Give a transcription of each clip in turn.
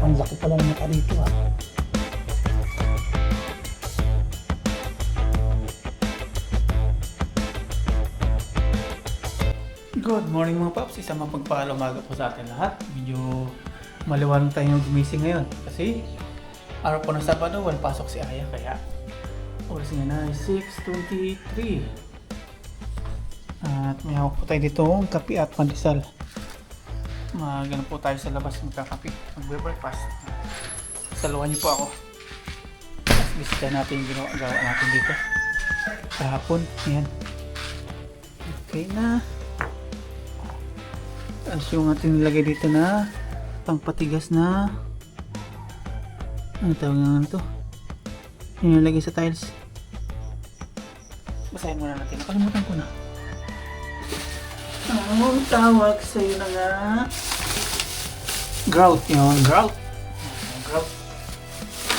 Ang laki pala ng mata dito ah. Good morning mga paps, isang mapagpalang umaga po sa atin lahat. Medyo maliwanag tayong gumising ngayon kasi araw po ng Sabado, walang pasok si Aya, kaya oras nga na 6:23. At may hawak po tayo dito ng kape at pandesal. Magano po tayo sa labas magkakape, magbe-breakfast. Saluhan niyo po ako. Tapos bisita natin yung ginawa natin dito kahapon. Ayan, okay na. Tapos yung ating nilagay dito na pangpatigas na ano tawag nga ito, yung nilagay sa tiles. Basahin muna natin, nakalimutan ko na ang tawag sa'yo na nga. Grout yun, grout. Grout,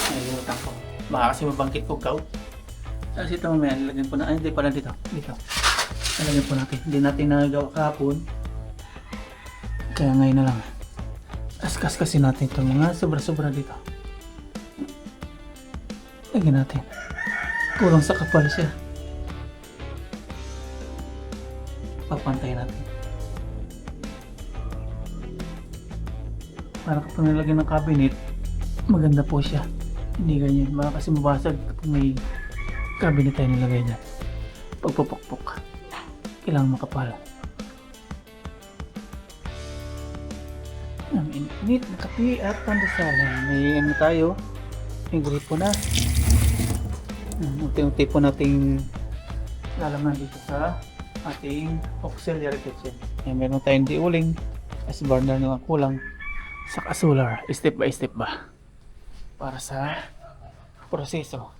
nalimutan ko, baka kasi mabangkit ko grout. Tapos ito mamaya nilagyan ko na, ay hindi pala dito nilagyan po natin, hindi natin nagawa kahapon. Kaya ngayon na lang askas kasi natin itong mga sobra-sobra dito. Lagyan natin, kulang sa kapal siya, papantayin natin para kapag nilagyan ng cabinet maganda po siya, hindi ganyan baka kasi mabasag kapag may cabinet tayo nilagay dyan. Pagpupukpuk kailangan makapal. Ang init na kape at pandesalan. May ano tayo, may gripo na. Unti-unti po nating lalaman dito sa ating auxiliary kitchen. Meron tayong diuling as burner ng kulang, saka solar, step by step ba para sa proseso.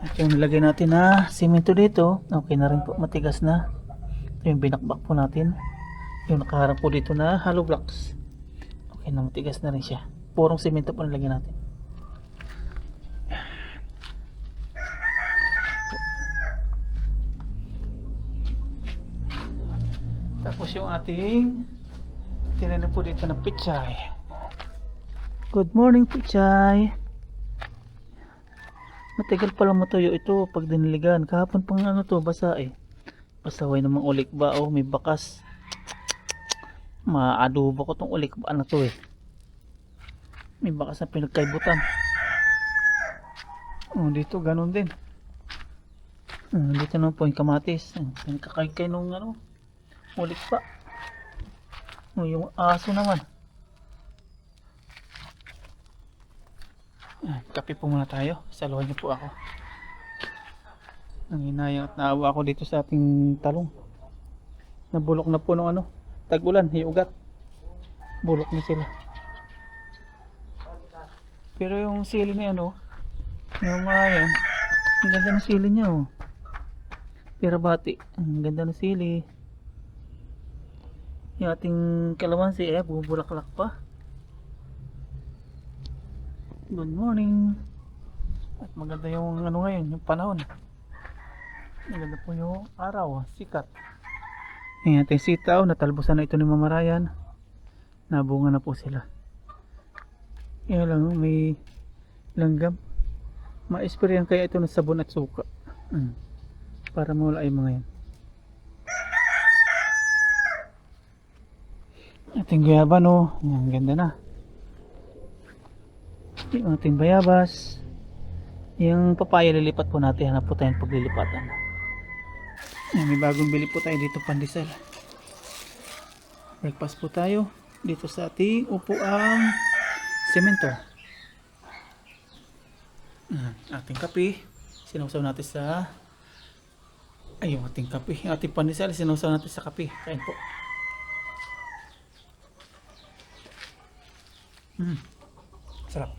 At yung nilagay natin na simento dito, okay na rin po, matigas na. Ito yung binakbak po natin. Yung nakaharap po dito na hollow blocks, okay na, matigas na rin siya. Purong simento po nilagyan natin. Tapos yung ating tinanim po dito ng pichay. Good morning pichay. Matagal pala matuyo ito pag diniligan. Kahapon pang ano to, basa eh. Pasaway namang ulik ba, oh may bakas. Maadobo ko tong ulik ba na to eh. May bakas na pinagkaibutan. Oh, dito ganun din. Dito naman po yung kamatis. Pinagkakaykay nung ano, ulik pa. Oh, yung aso naman. Kape po muna tayo. Saluhan niyo po ako. Nanginayang at naawa ako dito sa ating talong. Nabulok na po ng ano, tag-ulan, hiugat. Bulok na sila. Pero yung sili niya ano, yung mga yan, ang ganda ng sili niya oh. Pirabati, ang ganda ng sili. Yung ating kalamansi bubulaklak pa. Good morning. At maganda yung ano ngayon, yung panahon. Maganda po yung araw, sikat. Yung ating sitaw, natalbusan na ito ni Mama Ryan. Nabunga na po sila. Yan lang, may langgam. Ma-sprayan kaya ito ng sabon at suka. Para mawala yung mga yan. Ating guyaban oh, yan, ganda na. Yung ating bayabas. Yung papaya lilipat po natin, hanap po tayong paglilipatan. Yan, may bagong bili po tayo dito pandesal. Breakfast po tayo dito sa ating upuang semento. Ating kape sinawsaw natin sa yung ating kape, yung ating pandesal sinawsaw natin sa kape. Kain po. Sarap.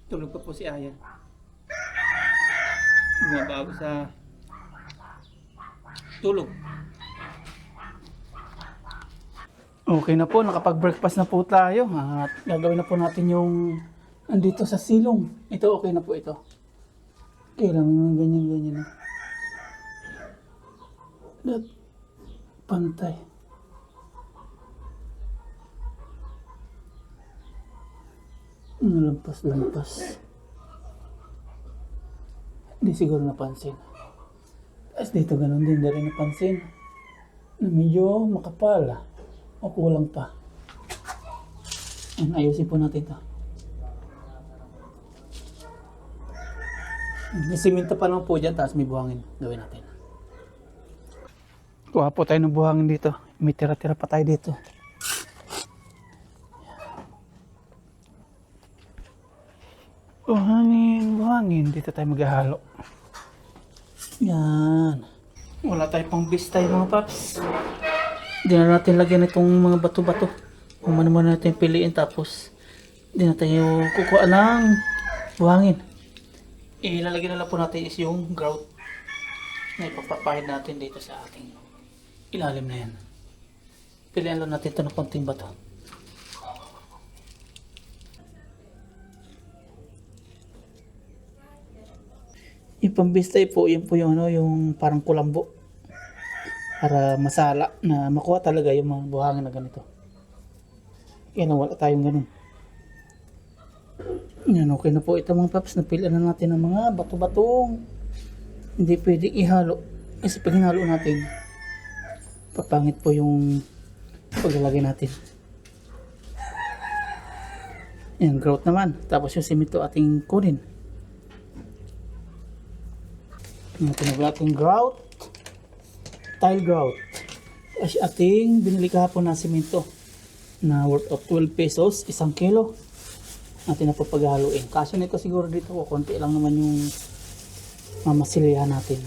Tulog pa po si Aya. Bago sa tulog. Okay na po, nakapag-breakfast na po tayo at gagawin na po natin yung andito sa silong. Ito okay na po ito. Kailangan yung ganyan-ganyan na. That, pantay. Lampas. Hindi siguro napansin. Tapos dito ganun din, hindi rin napansin. Medyo makapal. O kulang pa. Ayusin po natin ito. May siminto pa lang po dyan, tapos may buhangin. Gawin natin. Kuha po tayo ng buhangin dito. May tira-tira pa tayo dito. Buhangin. Dito tayo maghahalo. Yan. Wala tayo pang bis tayo mga paps. Hindi na natin lagyan itong mga bato-bato. Kung ano natin piliin, tapos hindi na tayo kukuha ng buhangin. Ilalagay na lang po natin is yung grout na ipapapahid natin dito sa ating ilalim na yan. Pilihan lang natin ito ng konting bato. Yung pambistay po, yun po yung, yung parang kulambo. Para masala na makuha talaga yung mga buhangin na ganito. Yan, wala tayong ganun. Yan, okay na po ito mga paps. Napilian na natin ng mga bato-batong hindi pwedeng ihalo. Kasi pag hinalo natin, papangit po yung paglalagay natin. Yan, grout naman. Tapos yung simento ating kunin. Tinawag natin grout, tile grout. As ating binili kahapon na simento na worth of 12 pesos, 1 kilo. Natin na papaghaluin. Kasi nito siguro dito, konti lang naman yung mamasilihan natin.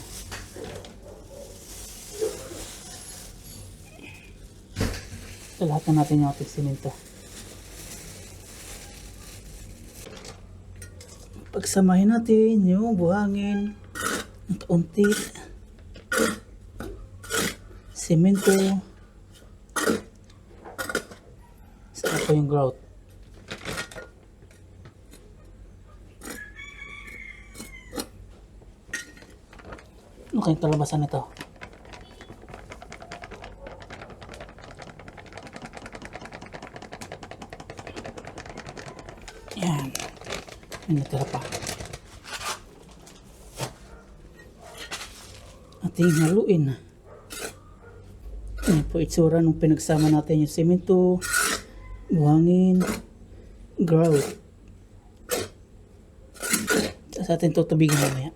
Lahat na natin yung ating simento. Pagsamahin natin yung buhangin, unti, semento, saka po yung grout. Ano kayong kalabasan nito? Yan. May natira pa. Ating haluin. Yan po itsura nung pinagsama natin yung semento, buhangin, grout. Tapos atin tutubigan mamaya.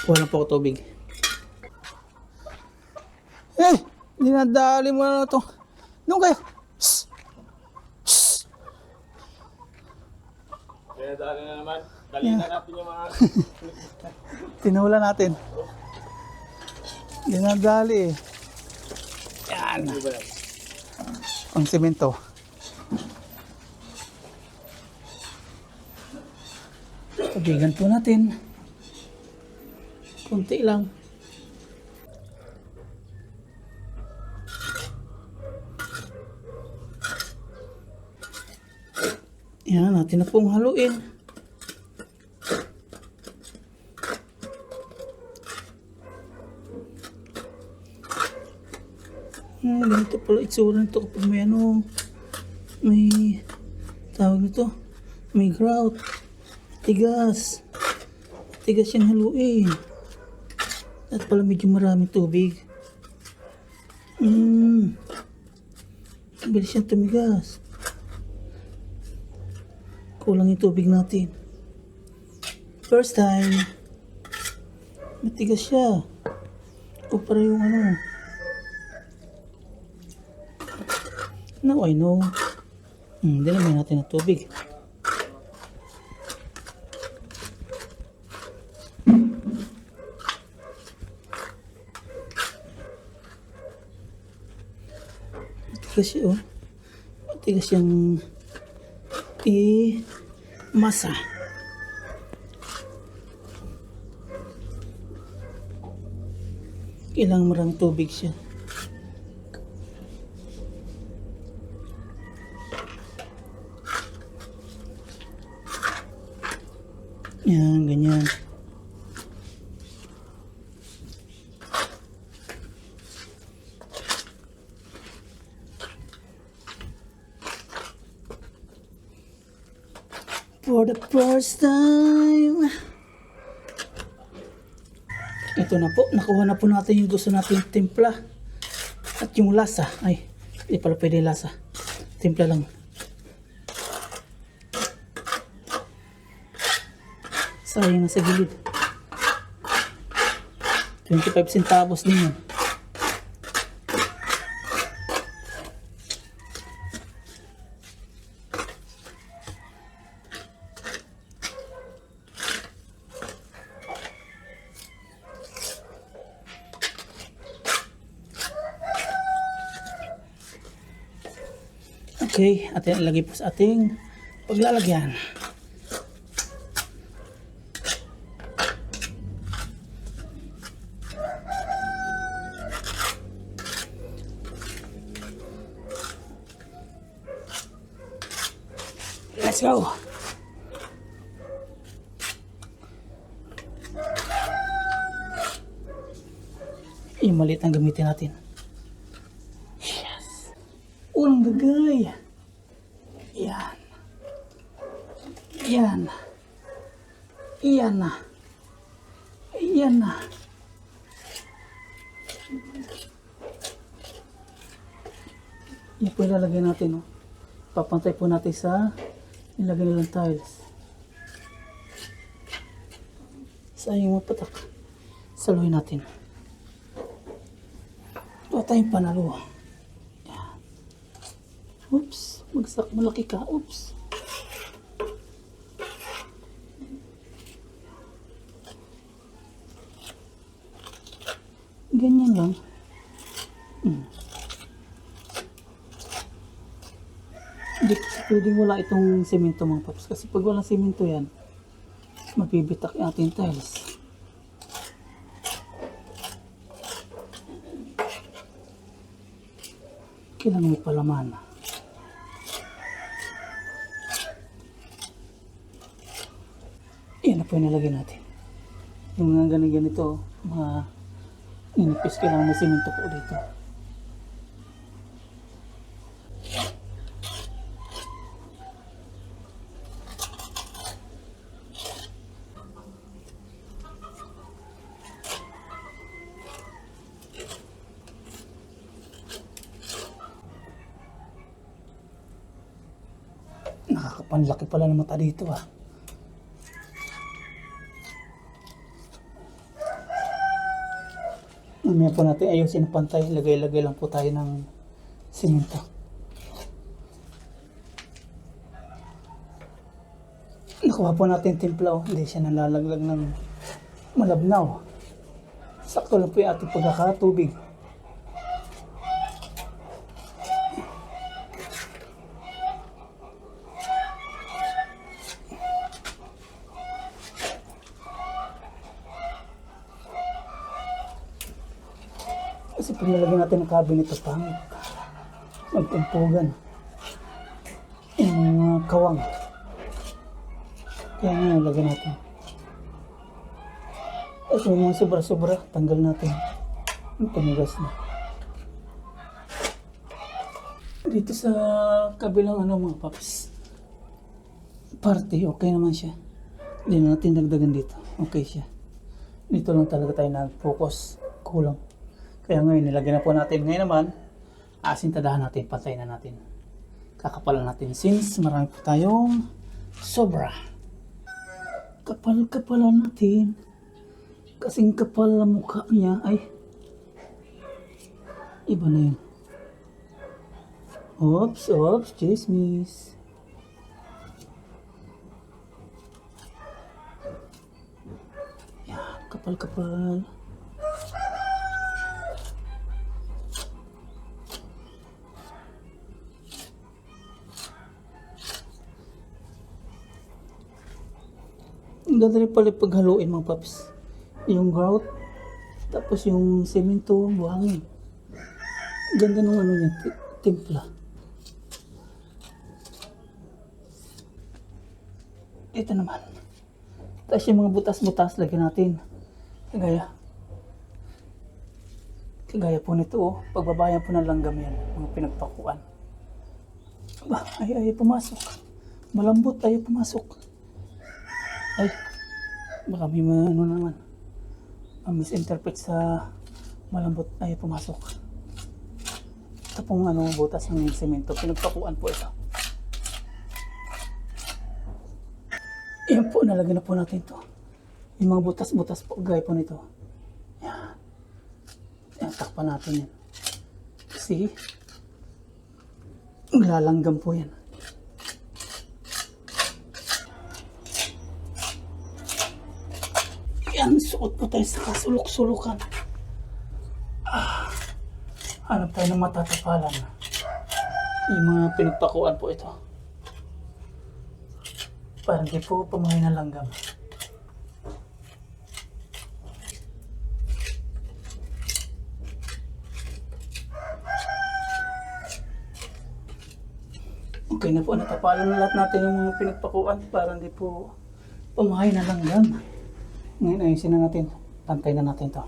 Wala po ako tubig. Dinadali mo na ito. Doon kayo. Shhh! Shhh! Dinadali na naman. Dali na natin yung mga... Tinula natin. Dinadali. Yan. Ang semento. Tubigan po natin. Kunti lang. Yan, natin na pong haluin. Ganito pala itsura nito kapag may may tawag nito, may grout, tigas yung haluin. At pala medyo maraming tubig. Bilis siyang tumigas. Kulang yung tubig natin. First time, matigas siya. Kumpara yung Now I know. Dinamihan natin ng tubig. Matigas siya, oh. Matigas yung masa. Kailangan maraming tubig siya. Yan, ganyan. For the first time. Ito na po, nakuha na po natin yung gusto natin timpla. At yung lasa, ay, hindi pala pwede lasa. Timpla lang. Sayang na sa gilid. 25 centavos din yan. Okay, atin ilagay po sa ating paglalagyan. Let's go! Yung maliit ang gamitin natin. Yes! Ulang gagay! Yan. Yan. Yan na. Yan na. Yan po ilalagay natin. Oh. Papantay po natin sa ilagay nilang tiles. Sayang mapatak. Saluhin natin. Ito tayong panalo. Yan. Oops. Magsak malaki ka. Oops. Ganyan lang. Hindi kasi pwedeng wala itong semento mga paps. Kasi pag walang semento yan, mabibitak yung ating tiles. Kailangan may palaman. Yan na po yung nalagay natin. Yung mga ganito, mga ninipis, kailangan may semento po dito. Nakakapanlaki pala ng mata dito ah. Mamaya po natin ayusin ang pantay. Lagay-lagay lang po tayo ng simento. Nakuha po natin timpla. Hindi siya nalalaglag ng malabnaw. Sakto lang po yung ating pagkakatubig. Kasi pag nalagyan natin ng cabinet ito pang magtumpugan yung mga kawang. Kaya nga nalagyan natin. At yung mga sobra-sobra, tanggal natin. Yung tumigas na. Dito sa kabilang mga paps. Party, okay naman siya. Hindi na natin dagdagan dito. Okay siya. Dito lang talaga tayo nag-focus. Kulang. Kaya ngayon, nilagyan na po natin. Ngayon naman, asintadahan natin, pantay na natin. Kakapalan natin since marami po tayong sobra. Kapal-kapalan natin. Kasing kapal na mukha niya ay iba na yun. Oops, oops, chismis. Yan, kapal-kapal. Ang ganda rin pala paghaluin mga paps. Yung grout, Tapos yung semento, buhangin. Ganda ng ano niya, timpla. Ito naman. Tapos yung mga butas-butas, lagyan natin. Kagaya po nito, oh. Pagbabayan po ng langgam yan, mga pinagpakuan. Aba, ay pumasok. Malambot, ay pumasok. Ay, baka may ano naman. Misinterpret sa malambot, ay pumasok. Ito pong ano, butas ng semento, pinagpakuan po ito. Ayan po, nalagyan na po natin ito. Yung mga butas-butas po, gaya po nito. Yan. Yan, takpan natin yan. Kasi, lalanggam po yan. Yan, suot po tayo sa kasulok-sulukan. Hanap tayo ng matatapalan. Yung mga pinagpakuan po ito. Para hindi po pamahay na langgam. Okay na po, natapalan na lahat natin yung mga pinagpakuan para hindi po pamahay na langgam. Ngayon ayusin na natin. Pantay na natin to.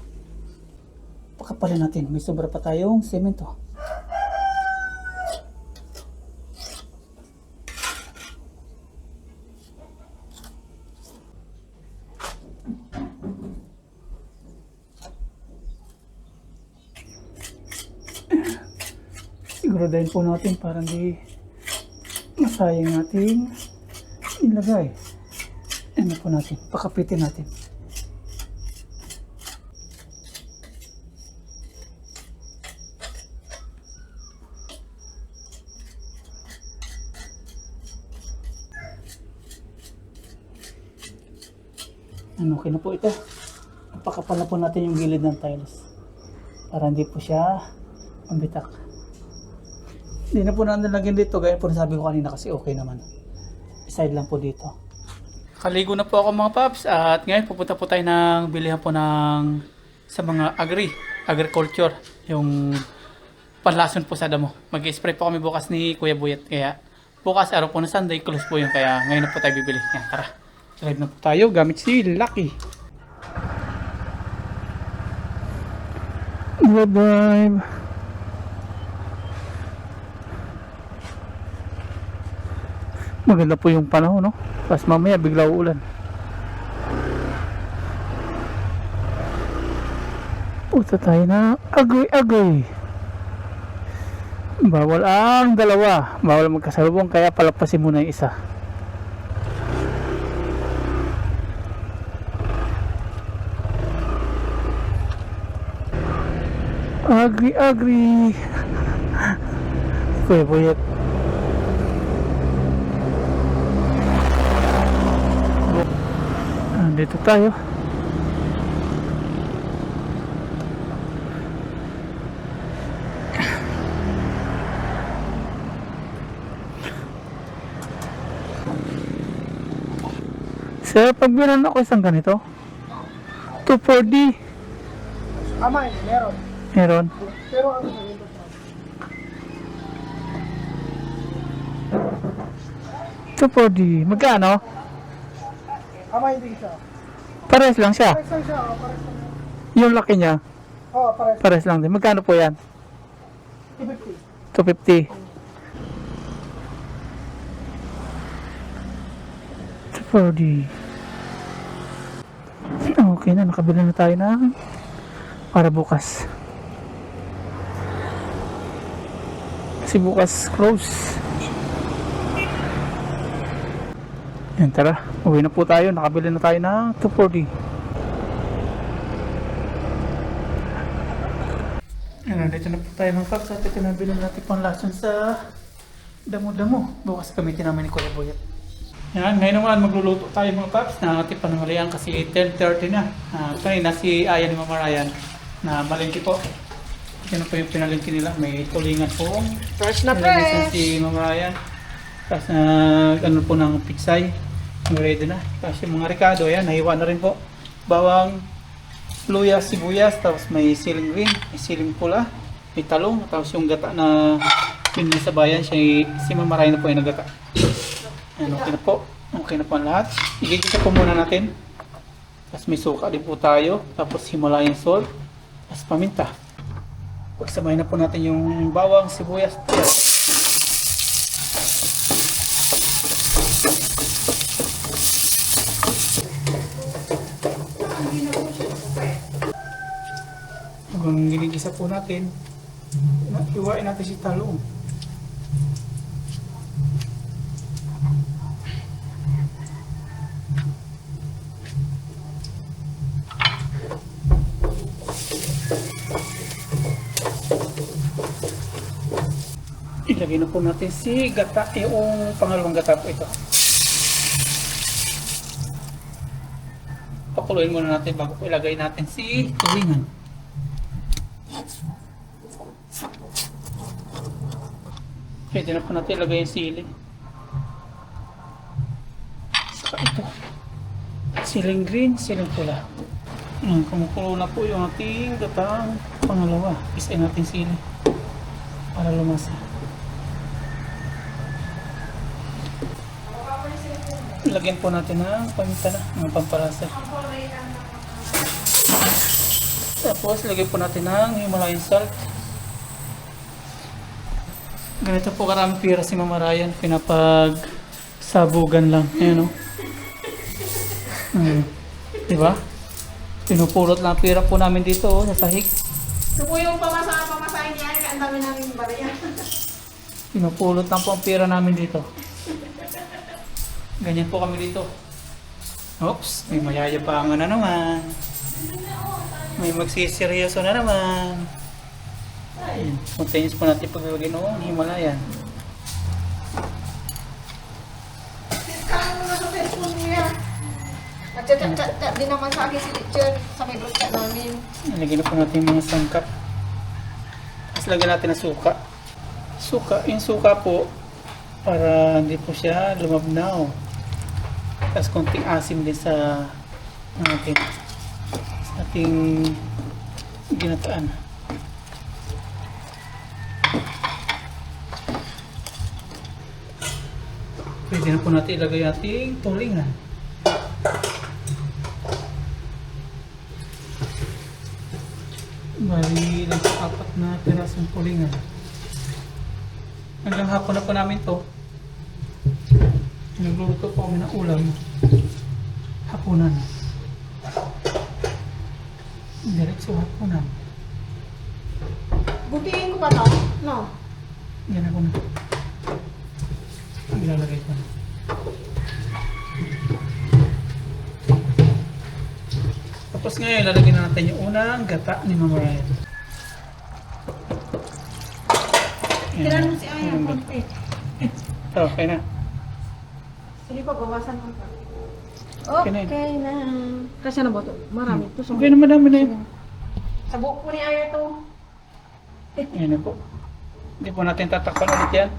Pakapalin natin. May sobra pa tayong semento. Siguraduhin po natin para hindi masayang natin ilagay. Ano po natin? Pakapitin natin. Okay na po ito. Pakapal na po natin yung gilid ng tiles para hindi po siya mabitak. Hindi na po natin lagyan dito gaya po sabi ko kanina kasi okay naman. Side lang po dito. Kaligo na po ako mga paps at ngayon pupunta po tayo ng bilihan po ng sa mga agriculture yung panlason po sa damo. Mag-spray po kami bukas ni Kuya Buyat kaya bukas araw po na Sunday close po yun kaya ngayon na po tayo bibili. Yan, tara. Drive na po tayo gamit si Lucky. Good drive. Maganda po yung panahon, no? Tapos mamaya bigla uulan. Punta tayo na agoy-agoy. Bawal ang dalawa. Bawal magkasalubong kaya palapasin muna yung isa. Agri. Kuya Buyat. Dito tayo. Sir, pagbilan ako isang ganito. 2,4D. Amay, meron. Meron. Pero ano sa ito? 2,4D. Magkano? Amay, hindi siya. Pares lang siya. Pares lang siya, pares lang. Yung laki niya. Pares. Pares lang din. Magkano po yan? 250. 250. 2,4D. Okay na, nakabila na tayo na para bukas. Kasi bukas close. Yan, tara. Uwi na po tayo. Nakabili na tayo ng 240. Yan, nandito na po tayo mga paps. At ito nabili natin pang lason sa damo-damo. Bukas gamitin namin ni Kuya Buyat. Yan, ngayon naman magluluto tayo mga paps. Nakatip pa ng halian kasi 10:30 na. Kanina si Aya ni Mama Ryan na malingki po. Yan po yung pinalingki nila. May tulingan po. Fresh na Nilagay si Mama Ryan. Tapos ano po ng piksay. Ready na. Tapos yung mga ricado, ayan, nahiwa na rin po. Bawang, luya, sibuyas, tapos may siling green, may siling pula, may talong, tapos yung gata na yun sa bayan, si Mamaray na po yung nagata. Ayan, okay na po. Okay na po ang lahat. Igigisa po muna natin. Tapos may suka din po tayo. Tapos Himalayan salt. Tapos paminta. Pagsabay na po natin yung bawang, sibuyas. Habang ginigisa po natin, iwain natin si talong. Ilagay na po natin si gata, yung pangalawang gata po ito. Pakuluin muna natin bago po ilagay natin si tulingan. Pwede na po natin ilagay yung sili. Saka ito. Siling green, siling pula. Kumukulo na po yung ating gatang pangalawa. Isain natin sili para lumasa. Lagyan po natin ng paminta na, ng pampalasa. Tapos lagyan po natin ng Himalayan salt. Ganito po karaming pira si Mama Ryan, pinapagsabugan lang. Ayan o. Diba? Pinupulot lang pira po namin dito sa sahig. Ito po yung pamasahin niya, kaya ang dami namin bariya. Pinupulot lang po ang pira namin dito. Ganyan po kami dito. Oops, may mayayabangan na naman. May magsisiryoso na naman. Spontaneous po natin paglagay noong Himalayan. Kaya mo na sa cellphone niya. Nagchat-chat din naman sa akin si teacher sa may group chat namin. Lagyan na po natin yung mga sangkap. Tapos lagyan natin ng suka. Yung suka po, para hindi po siya lumabnaw. Tapos konting asim din sa ating ginataan. Pwede na po natin ilagay ating tulingan. Bali lang sa 4 na pirasong tulingan. Hanggang hapon na po namin to. Nagluto po kami ng ulam. Hapunan. Diretso hapunan. Butiin ko pa to? No. Yan ako na. Ilalagay ko na. Tapos ngayon, lalagyan na natin yung unang gata ni Mama Ryan. Tiran mo si Aya ng konti. Ito, okay na. Sige pa, bawasan mo pa. Okay na Okay na. Kasi na ba ito? Marami. Ito Okay na, madami na yun. Sa buhok po ni Aya to. Ayan na po. Hindi po natin tatakpan ulit yan.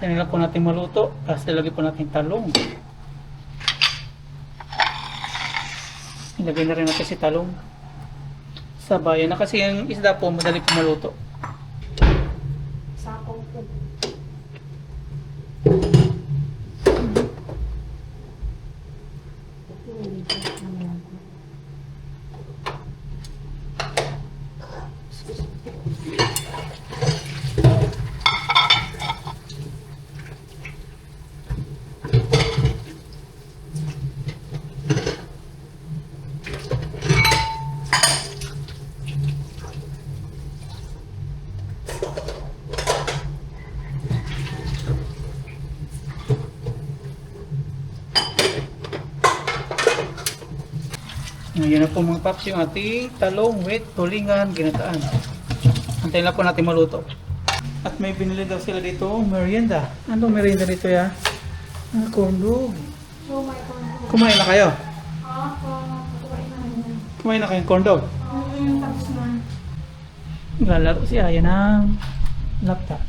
Yan lang po natin maluto. Tapos ilagay po natin talong. Ilagay na rin natin si talong. Sa bayan na kasi yung isda po madali po maluto. Sakong po. Ngayon na po mga paps yung ating talong with tulingan ginataan. Antayin lang po natin maluto. At may binili daw sila dito merienda. Anong merienda dito ya? Corn dog. Oh my God. Kumain na kayo? Kumain na rin. Kumain na kayong corn dog? Tapos na. Lalaro si Aya ng laptop.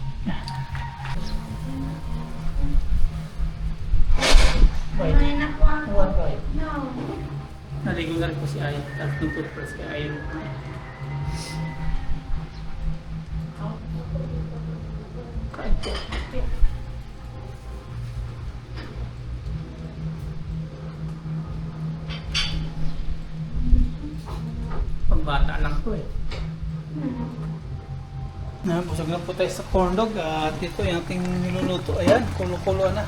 Kumain na po ako. One bite. No. Naligo na rin po si Aya. Tapos nung toothbrush kaya ayaw mo kumain. Kain po. Pambata lang po eh. Busog na po tayo sa corn dog at ito yung ating niluluto. Ayan, kulo-kulo na.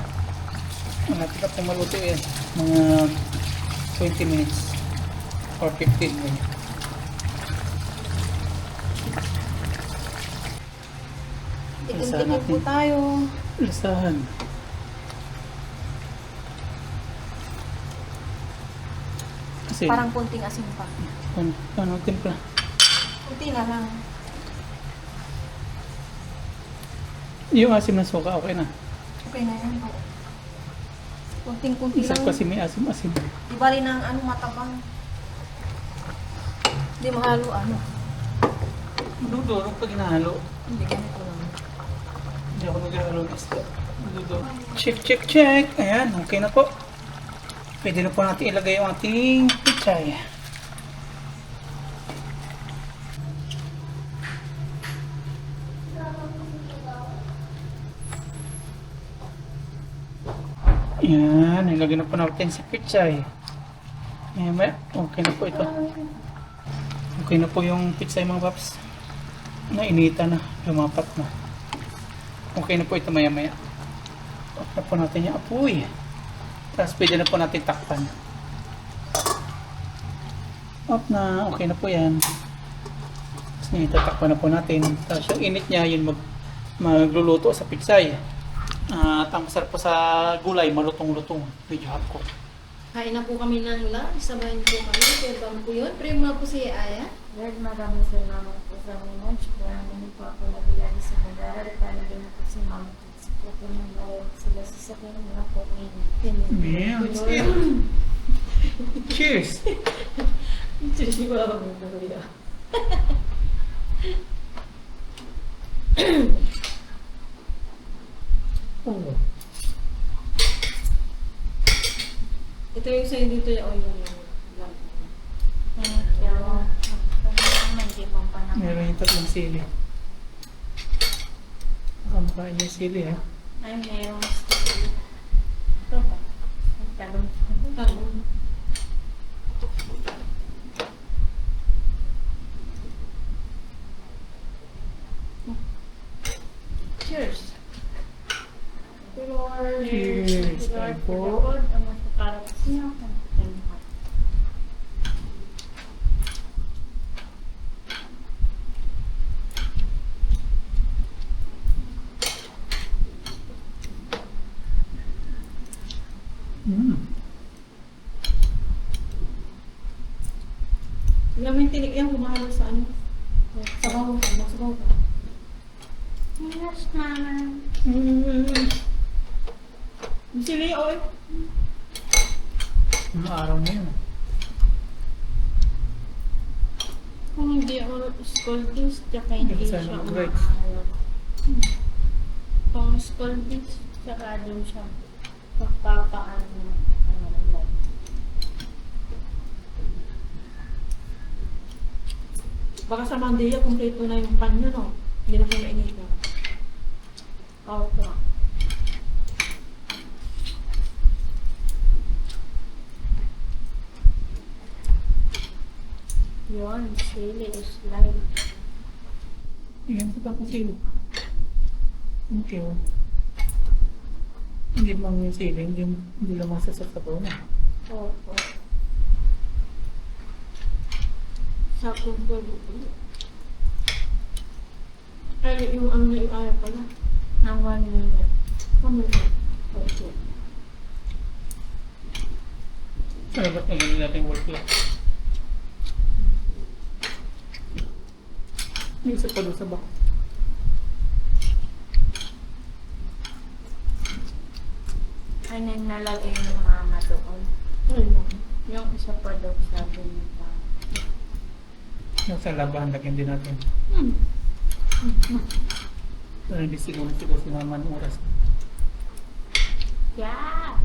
Malapit na po maluto yan. Mga 20 minutes or 15 minutes. Tikim-tikim po tayo. Lisahan. Kasi, Parang kunting asin pa. ano, timpla. Kunti na lang. Yung asim ng suka, okay na. Okay na yan po. Kunting-kunti Isang lang. kasi may asim-asim. Di bali ng ano, matabang. Hindi mahalo ano. Madudurog pag hinahalo. Hindi, ganito lang. Hindi ako naghahalo ng isda. Madudurog. Check, check, check. Ayan, okay na po. Pwede na po natin ilagay yung ating pichay. Yan, ilagay na po natin si pichay. Ayan, okay na po ito. Okay na po yung pichay mga paps. Nainita na, lumapat na. Okay na po ito maya maya. Off na po natin yung apoy. Tapos pwede na po natin takpan. Off na, okay na po yan. Tapos itatakpan na po natin. Tapos yung init niya, yun magluluto sa pichay. At ang masarap po sa gulay, malutong-lutong. Medyo hot cook. Kain na po kami ng lunch, sabahin po kami. Kaya ba po yun? Pray mo na po si Aya. Lord, maraming salamat po sa mga lunch. Kaya namin po ako nabiyari sa pag-aaral. Paano din po si Mama at si Papa ng bayan sila sa sakin na po ngayon. Amen. Cheers! Cheers, ba mo na kuya? Oh. Ito yung sa'yo dito yung oil yung Thank you. Hindi mo pa naman. Meron yung tatlong sili. Nakamukha niya sili ha. Ay, mayroong sticky. Ito ba? Talong. talong. Cheers! Lord, Cheers. Lord, Tayo po. Lord, ang mas para sa inyo. Thank you. Lamang tinik yan, kumahalo sa ano? Sabaw ka, magsabaw ka. Yes, Mama. Yung sili, oil. Ang araw na yun. Kung hindi ako school fees, tsaka hindi Hindi siya sana mag-rights. umahalo. Kung school fees, tsaka dun siya magpapaano. Baka sa Mandia, kumpleto na yung pan nyo, no? Hindi na siya mainita. Opo. Yun, sili is live. Yan sa tapos sili. Okay. Hindi mang yung sili, hindi lang masasasabaw na. Opo. Sa kumpul. Ay, yung ano na yung ayaw pala. Ng 1 minute. Kami na. Okay. Pero ba't naging natin work lang? Yung isa pa doon sa bako. Ay, nalagay ng mama doon. Ayun. Yung isa pa daw sabi niya. Yung sa labahan, lagyan din natin. Pero hindi siguro sinama ng oras. Yeah!